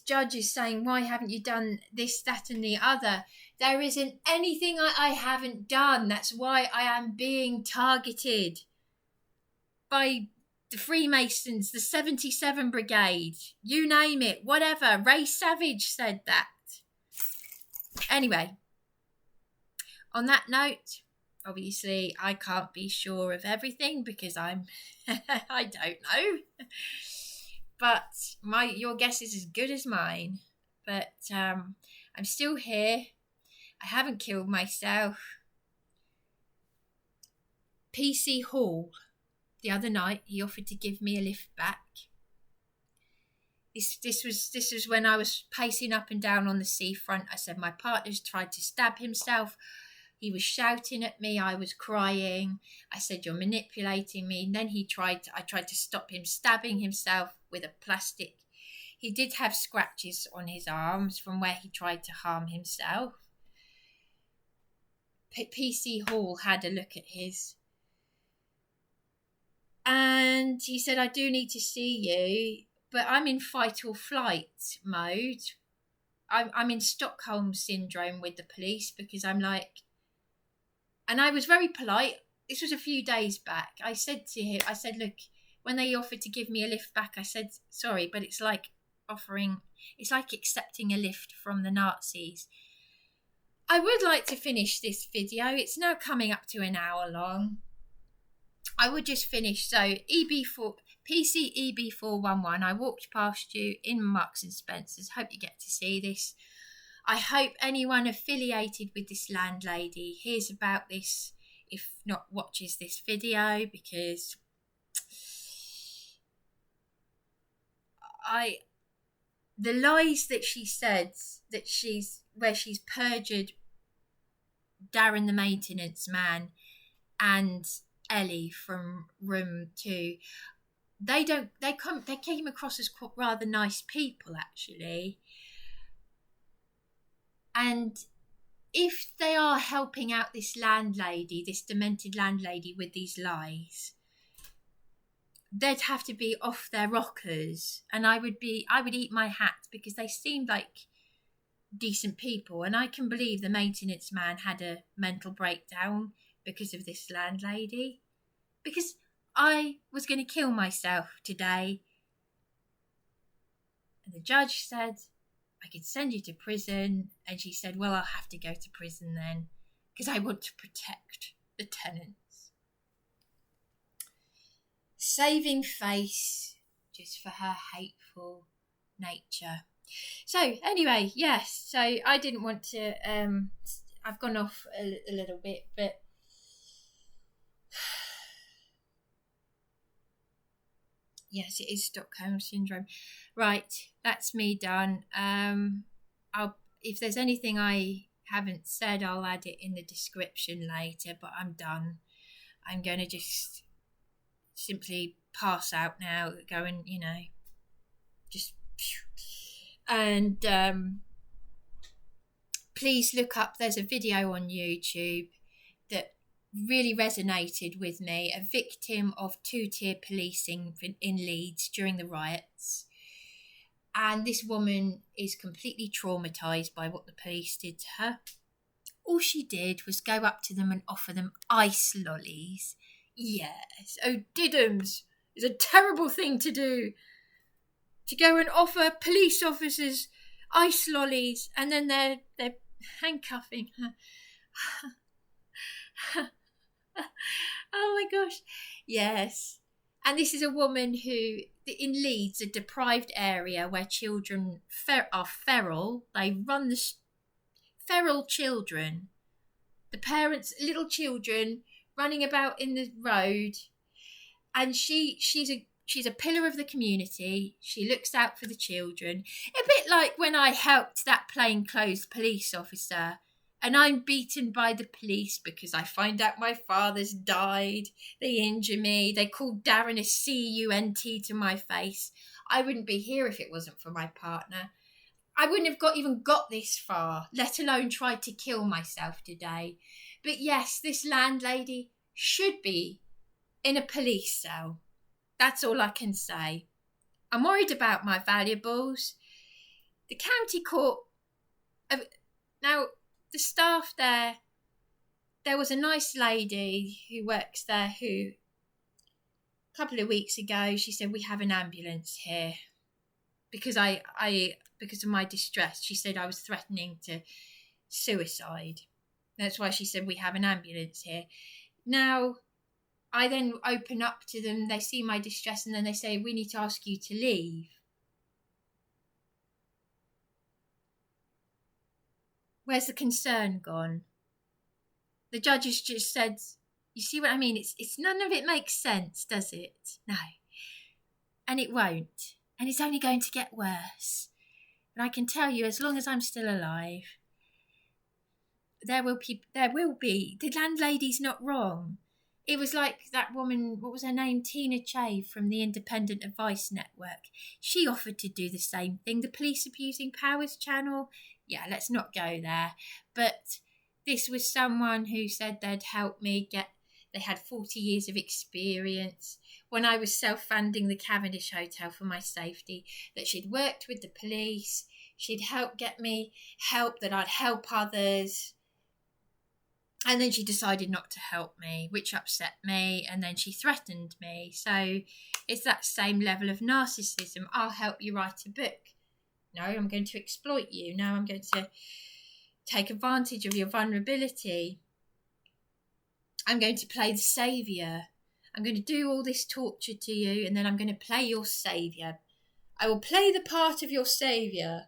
judge is saying, why haven't you done this, that and the other? There isn't anything I haven't done. That's why I am being targeted by the Freemasons, the 77 Brigade, you name it, whatever. Ray Savage said that. Anyway, on that note, obviously I can't be sure of everything because I don't know. But your guess is as good as mine. But I'm still here. I haven't killed myself. PC Hall, the other night, he offered to give me a lift back. This was when I was pacing up and down on the seafront. I said my partner's tried to stab himself. He was shouting at me. I was crying. I said, you're manipulating me. And then I tried to stop him stabbing himself with a plastic. He did have scratches on his arms from where he tried to harm himself. PC Hall had a look at his. And he said, I do need to see you, but I'm in fight or flight mode. I'm in Stockholm syndrome with the police because I'm like, and I was very polite. This was a few days back. I said to him, look, when they offered to give me a lift back, I said, sorry, but it's like accepting a lift from the Nazis. I would like to finish this video. It's now coming up to an hour long. I would just finish. So PC EB411, I walked past you in Marks and Spencer's. Hope you get to see this. I hope anyone affiliated with this landlady hears about this, if not watches this video, because the lies that she said, that she's perjured Darren the maintenance man and Ellie from room 2, they came across as rather nice people, actually. And if they are helping out this landlady, this demented landlady, with these lies, they'd have to be off their rockers, and I would eat my hat, because they seemed like decent people, and I can believe the maintenance man had a mental breakdown because of this landlady, because I was going to kill myself today. And the judge said, I could send you to prison. And she said, well, I'll have to go to prison then because I want to protect the tenants. Saving face just for her hateful nature. So anyway, yes, so I didn't want to, I've gone off a little bit, but yes, it is Stockholm Syndrome. Right, that's me done. If there's anything I haven't said, I'll add it in the description later, but I'm done. I'm going to just simply pass out now, go and, just... And please look up, there's a video on YouTube that really resonated with me, a victim of two-tier policing in Leeds during the riots. And this woman is completely traumatised by what the police did to her. All she did was go up to them and offer them ice lollies. Yes, oh diddums, it's a terrible thing to do. To go and offer police officers ice lollies and then they're handcuffing her. Oh my gosh. Yes. And this is a woman who, in Leeds, a deprived area where children are feral. They run the feral children. The parents, little children, running about in the road. And she's a pillar of the community. She looks out for the children. A bit like when I helped that plainclothes police officer and I'm beaten by the police because I find out my father's died. They injure me. They call Darren a C-U-N-T to my face. I wouldn't be here if it wasn't for my partner. I wouldn't have even got this far, let alone tried to kill myself today. But yes, this landlady should be in a police cell. That's all I can say. I'm worried about my valuables. The county court... Now, the staff there was a nice lady who works there who, a couple of weeks ago, she said, we have an ambulance here. Because because of my distress, she said I was threatening to suicide. That's why she said, we have an ambulance here. Now, I then open up to them, they see my distress, and then they say, we need to ask you to leave. Where's the concern gone? The judge has just said, you see what I mean? It's none of it makes sense, does it? No. And it won't. And it's only going to get worse. And I can tell you, as long as I'm still alive, there will be. The landlady's not wrong. It was like that woman, what was her name? Tina Chave from the Independent Advice Network. She offered to do the same thing. The Police Abusing Powers channel. Yeah, let's not go there. But this was someone who said they'd help me they had 40 years of experience when I was self-funding the Cavendish Hotel for my safety, that she'd worked with the police, she'd help get me help, that I'd help others. And then she decided not to help me, which upset me, and then she threatened me. So it's that same level of narcissism. I'll help you write a book. No, I'm going to exploit you. No, I'm going to take advantage of your vulnerability. I'm going to play the saviour. I'm going to do all this torture to you, and then I'm going to play your saviour. I will play the part of your saviour.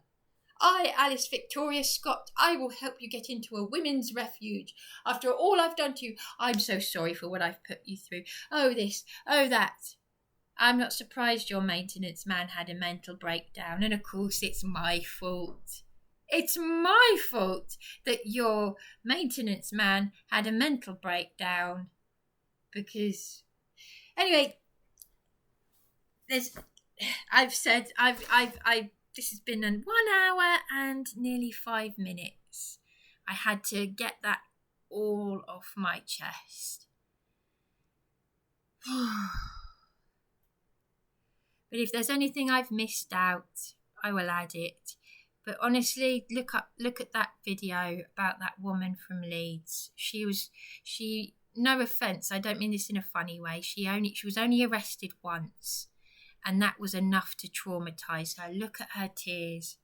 I, Alice Victoria Scott, I will help you get into a women's refuge. After all I've done to you, I'm so sorry for what I've put you through. Oh this, oh that. I'm not surprised your maintenance man had a mental breakdown, and of course it's my fault. It's my fault that your maintenance man had a mental breakdown. Because, anyway, this has been 1 hour and nearly 5 minutes. I had to get that all off my chest. But if there's anything I've missed out, I will add it. But honestly, look at that video about that woman from Leeds. She no offence, I don't mean this in a funny way. She was only arrested once, and that was enough to traumatise her. Look at her tears.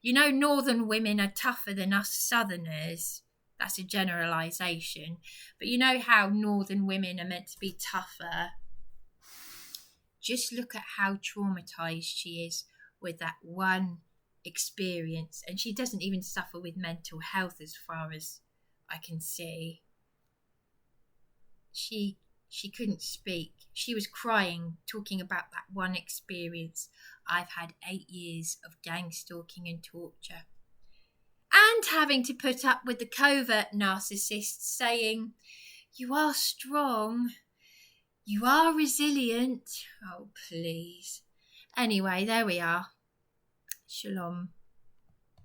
northern women are tougher than us southerners. That's a generalisation. But you know how northern women are meant to be tougher? Just look at how traumatised she is with that one experience. And she doesn't even suffer with mental health as far as I can see. She couldn't speak. She was crying, talking about that one experience. I've had 8 years of gang stalking and torture. And having to put up with the covert narcissists saying, "You are strong. You are resilient." Oh, please. Anyway, there we are. Shalom.